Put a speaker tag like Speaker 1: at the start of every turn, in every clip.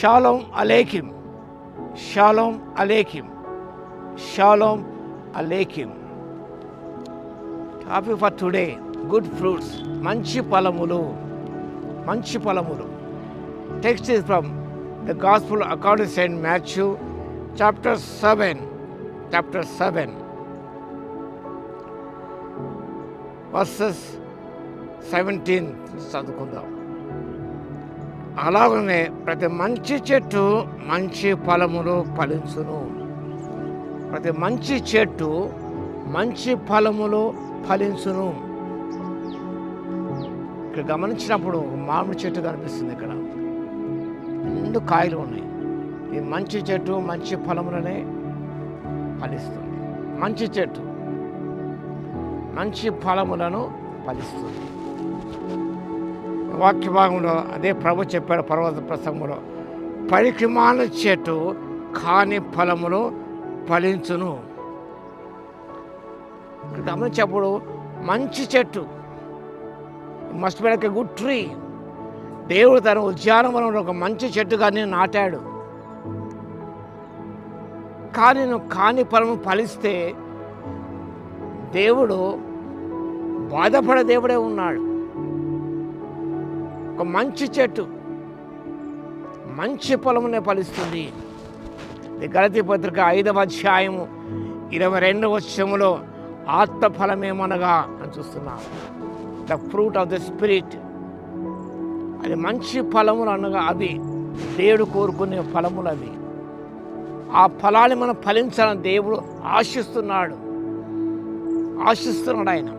Speaker 1: Shalom అలేకిం, షాలోమ్ అలేకిం, షాలోమ్ అలేకిం. Topic for today, good fruits, మంచి ఫలములు, మంచి ఫలములు. Text is from the gospel according to saint Matthew chapter 7 verses 17 చదువుకుందాం. అలాగనే ప్రతి మంచి చెట్టు మంచి ఫలములు ఫలించును. ప్రతి మంచి చెట్టు మంచి ఫలములు ఫలించును. ఇక్కడ గమనించినప్పుడు మామిడి చెట్టు కనిపిస్తుంది. ఇక్కడ 2 కాయలు ఉన్నాయి. ఈ మంచి చెట్టు మంచి ఫలములనే ఫలిస్తుంది. మంచి చెట్టు మంచి ఫలములను ఫలిస్తుంది. వాక్య భాగంలో అదే ప్రభు చెప్పాడు పర్వత ప్రసంగంలో, పనికిమాలిన చెట్టు కాని ఫలములు ఫలించును. గమనించినప్పుడు మంచి చెట్టు, must be like a good tree. దేవుడు తన ఉద్యానవనంలో ఒక మంచి చెట్టుగా నాటాడు. కానీ నువ్వు కాని ఫలము ఫలిస్తే దేవుడు బాధపడే దేవుడే ఉన్నాడు. ఒక మంచి చెట్టు మంచి ఫలమునే ఫలిస్తుంది. గలతీ పత్రిక 5వ అధ్యాయము 22వ వచనములో ఆత్మఫలమేమనగా అని చూస్తున్నాం. The fruit of the spirit, అది మంచి ఫలములు అనగా అవి దేవుడు కోరుకునే ఫలములు. అవి ఆ ఫలాన్ని మనం ఫలించాలని దేవుడు ఆశిస్తున్నాడు. ఆయన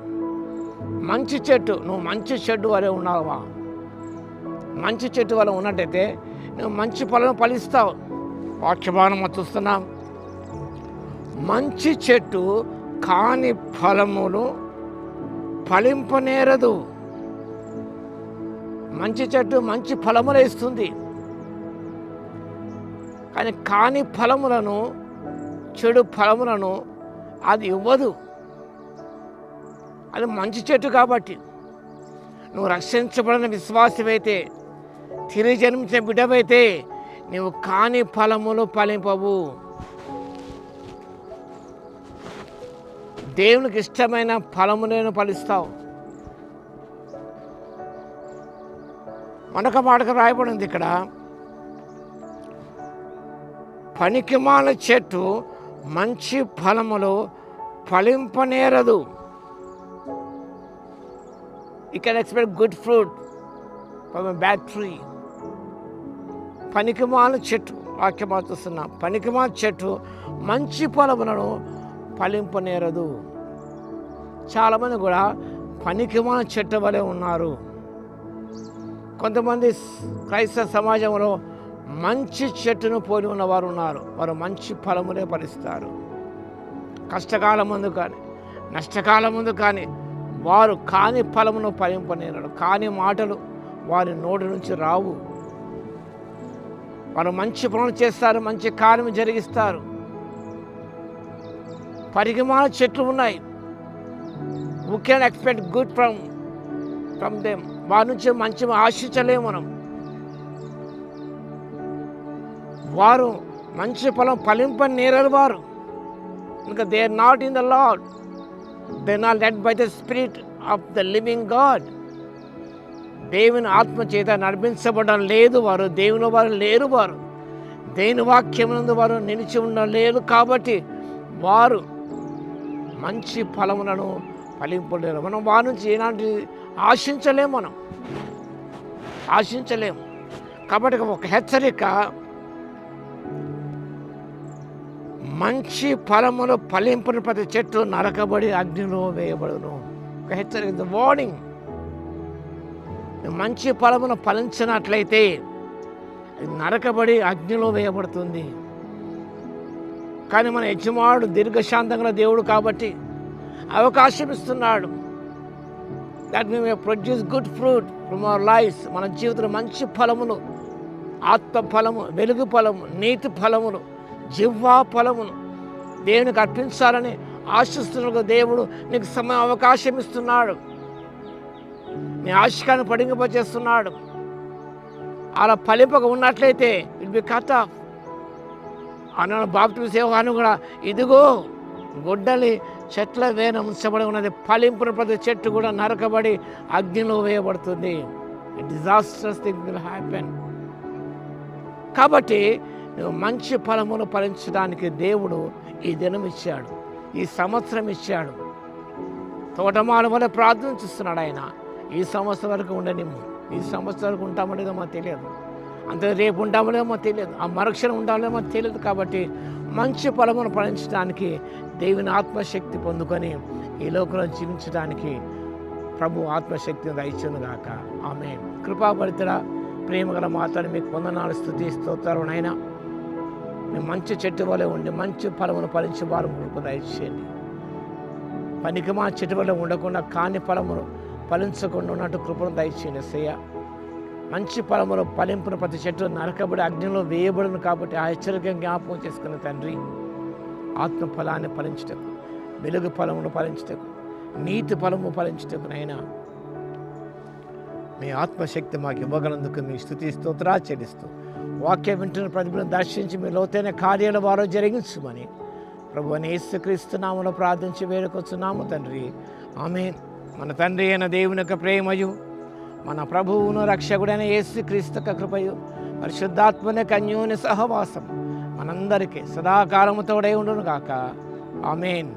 Speaker 1: మంచి చెట్టు, నువ్వు మంచి చెట్టు వలె ఉన్నావా? మంచి చెట్టు వల్ల ఉన్నట్టయితే నువ్వు మంచి ఫలం ఫలిస్తావు. వాక్యభానం చూస్తున్నాం, మంచి చెట్టు కాని ఫలములు ఫలింపనేరదు. మంచి చెట్టు మంచి ఫలములు ఇస్తుంది, కానీ కాని ఫలములను, చెడు ఫలములను అది ఇవ్వదు. అది మంచి చెట్టు కాబట్టి నువ్వు రక్షించబడిన విశ్వాసమైతే, తిరిగి జన్మించిన బిడ్డవైతే నువ్వు కాని ఫలములు ఫలింపవు. దేవునికి ఇష్టమైన ఫలములను ఫలిస్తావు. మనక మాటకు రాయబడింది ఇక్కడ, పనికిమాల చెట్టు మంచి ఫలములు ఫలింపనేరదు. You can expect good fruit from a bad tree. పనికిమాల చెట్టు, వాక్యం చూస్తున్నాం, పనికిమాల చెట్టు మంచి ఫలములను ఫలింపనేరదు. చాలామంది కూడా పనికిమాల చెట్టు వలె ఉన్నారు. కొంతమంది క్రైస్తవ సమాజంలో మంచి చెట్టును పోలి ఉన్నవారు ఉన్నారు. వారు మంచి ఫలములే ఫలిస్తారు. కష్టకాలం ముందు కానీ నష్టకాలం ముందు కానీ వారు కాని ఫలమును ఫలింపనేరడు. కాని మాటలు వారి నోటి నుంచి రావు. వారు మంచి పనులు చేస్తారు, మంచి కార్యం జరిగిస్తారు. పరిగమాల చెట్లు ఉన్నాయి. We can expect good from them. వారి నుంచి మంచి ఆశించలేము మనం. వారు మంచి ఫలం ఫలింపనేరరు వారు. ఇంకా they are not in the Lord. They are not led by the Spirit of the living God. దేవుని ఆత్మ చేత నడిపించబడడం లేదు వారు. దేవుని వారు లేరు. వారు దేవుని వాక్యమునందు వారు నిలిచి ఉండలేరు. కాబట్టి వారు మంచి ఫలములను ఫలింపలేరు. మనం వారి నుంచి ఏనాటి ఆశించలేము. కాబట్టి ఒక హెచ్చరిక, మంచి ఫలములు ఫలింపుని ప్రతి చెట్టు నరకబడి అగ్నిలో వేయబడును. ఒక హెచ్చరిక, వార్నింగ్. మంచి ఫలమును ఫలించినట్లయితే అది నరకబడి అగ్నిలో వేయబడుతుంది. కానీ మన యజమానుడు దీర్ఘశాంతంగా దేవుడు కాబట్టి అవకాశం ఇస్తున్నాడు. That we may produce good fruit from our lives. మన జీవితంలో మంచి ఫలములు, ఆత్మ ఫలము, వెలుగు ఫలము, నీతి ఫలములు, జిహ్వా ఫలమును దేవునికి అర్పించాలని ఆశిస్తున్న దేవుడు నీకు సమయం అవకాశం ఇస్తున్నాడు. నీ ఆశకాన్ని పడింపచేస్తున్నాడు. అలా ఫలింపక ఉన్నట్లయితే ఇట్ బి కట్ ఆఫ్. అన్న బాప్తిస్మ యోహాను కూడా ఇదిగో గొడ్డలి చెట్ల వేన ఉంచబడి ఉన్నది, ఫలింపున ప్రతి చెట్టు కూడా నరకబడి అగ్నిలో వేయబడుతుంది. Disasters thing will happen. కాబట్టి నువ్వు మంచి ఫలమును ఫలించడానికి దేవుడు ఈ దినం ఇచ్చాడు, ఈ సంవత్సరం ఇచ్చాడు. తోటమాల వల్ల ప్రార్థన చేస్తున్నాడు ఆయన. ఈ సంవత్సరం వరకు ఉండనిమ్ము, ఈ సంవత్సరం వరకు ఉంటామనేదో మాకు తెలియదు, అంతే రేపు ఉంటామనేదో మాకు తెలియదు, ఆ మరుక్షణం ఉంటామనేదో మాకు తెలియదు. కాబట్టి మంచి ఫలమును ఫలించడానికి దేవుని ఆత్మశక్తి పొందుకొని ఈ లోకంలో జీవించడానికి ప్రభు ఆత్మశక్తిని దయచేయును గాక. ఆమేన్. కృపాభరితుడ ప్రేమగల మాతను మీకు వందనాలు, స్తుతి స్తోత్రాలు నాయనా. మేము మంచి చెట్టు వలె ఉండి మంచి ఫలమును ఫలించే వారు కృప దయచేయండి. పనికిమా చెట్టు వలె ఉండకుండా కాని ఫలమును ఫలించకుండా ఉన్నట్టు కృపను దయచేయండి యేసయ్య. మంచి ఫలములు ఫలింపున ప్రతి చెట్టు నరకబడి అగ్నిలో వేయబడును. కాబట్టి ఆ హెచ్చరిక జ్ఞాపకం చేసుకున్న తండ్రి, ఆత్మ ఫలాన్ని ఫలించుటకు, వెలుగు ఫలమును ఫలించుటకు, నీతి ఫలము ఫలించుటకు నైనా మీ ఆత్మశక్తి మాకు ఇవ్వగలందుకు మీ స్తుతి స్తోత్రాలు చెల్లిస్తూ వాక్యం వింటున్న ప్రతిభను దర్శించి మీ లోతైన కార్యాల వారు జరిగించమని ప్రభువుని యేసుక్రీస్తు నామములో ప్రార్థించి వేడుకొచ్చున్నాము తండ్రి. ఆమేన్. మన తండ్రి అయిన దేవుని యొక్క ప్రేమయు, మన ప్రభువును రక్షకుడైన యేసుక్రీస్తు యొక్క కృపయు, పరిశుద్ధాత్మని యొక్క అన్యోన్య సహవాసం మనందరికీ సదాకాలము తోడై ఉండును గాక. ఆమేన్.